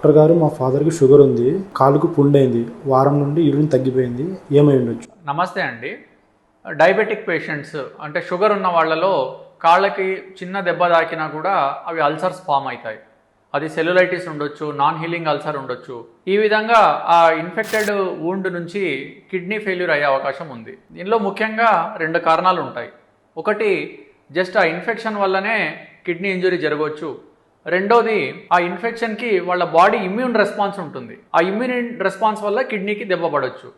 Doctor గారు మా ఫాదర్కి షుగర్ ఉంది, కాలుకు పుండైంది, వారం నుండి యూరిన్ తగ్గిపోయింది, ఏమై ఉండొచ్చు? నమస్తే అండి. డయాబెటిక్ పేషెంట్స్ అంటే షుగర్ ఉన్న వాళ్ళలో కాళ్ళకి చిన్న దెబ్బ తాకినా కూడా అవి అల్సర్స్ ఫామ్ అవుతాయి. అది సెల్యులైటిస్ ఉండొచ్చు, నాన్ హీలింగ్ అల్సర్ ఉండొచ్చు. ఈ విధంగా ఆ ఇన్ఫెక్టెడ్ వూండ్ నుంచి కిడ్నీ ఫెయిల్యూర్ అయ్యే అవకాశం ఉంది. దీనిలో ముఖ్యంగా 2 కారణాలు ఉంటాయి. ఒకటి, జస్ట్ ఆ ఇన్ఫెక్షన్ వల్లనే కిడ్నీ ఇంజురీ జరగవచ్చు. రెండోది, ఆ ఇన్ఫెక్షన్కి వాళ్ళ బాడీ ఇమ్యూన్ రెస్పాన్స్ ఉంటుంది. ఆ ఇమ్యూన్ రెస్పాన్స్ వల్ల కిడ్నీకి దెబ్బ పడవచ్చు.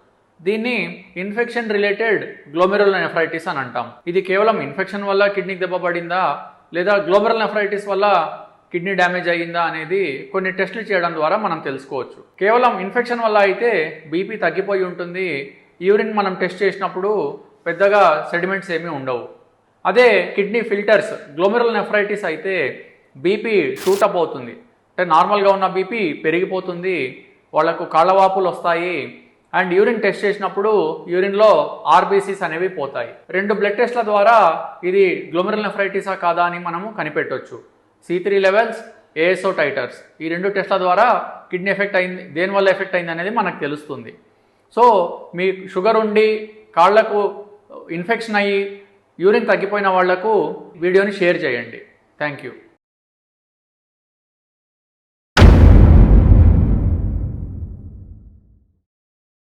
దీన్ని ఇన్ఫెక్షన్ రిలేటెడ్ గ్లోమెరులోనెఫ్రైటిస్ అని అంటాం. ఇది కేవలం ఇన్ఫెక్షన్ వల్ల కిడ్నీకి దెబ్బ పడిందా లేదా గ్లోమెరులోనెఫ్రైటిస్ వల్ల కిడ్నీ డ్యామేజ్ అయ్యిందా అనేది కొన్ని టెస్టులు చేయడం ద్వారా మనం తెలుసుకోవచ్చు. కేవలం ఇన్ఫెక్షన్ వల్ల అయితే బీపీ తగ్గిపోయి ఉంటుంది. యూరిన్ మనం టెస్ట్ చేసినప్పుడు పెద్దగా సెడిమెంట్స్ ఏమీ ఉండవు. అదే కిడ్నీ ఫిల్టర్స్ గ్లోమెరులోనెఫ్రైటిస్ అయితే బీపీ షూటప్ అవుతుంది. అంటే నార్మల్గా ఉన్న బీపీ పెరిగిపోతుంది, వాళ్లకు కాళ్ళవాపులు వస్తాయి. అండ్ యూరిన్ టెస్ట్ చేసినప్పుడు యూరిన్లో ఆర్బీసీస్ అనేవి పోతాయి. 2 బ్లడ్ టెస్ట్ల ద్వారా ఇది గ్లోమెరులోనెఫ్రైటిసా కాదా అని మనము కనిపెట్టవచ్చు. C3 లెవెల్స్, ASO టైటర్స్, ఈ 2 టెస్ట్ల ద్వారా కిడ్నీ ఎఫెక్ట్ అయింది, దేనివల్ల ఎఫెక్ట్ అయింది అనేది మనకు తెలుస్తుంది. సో మీ షుగర్ ఉండి కాళ్లకు ఇన్ఫెక్షన్ అయ్యి యూరిన్ తగ్గిపోయిన వాళ్లకు వీడియోని షేర్ చేయండి. Thank you.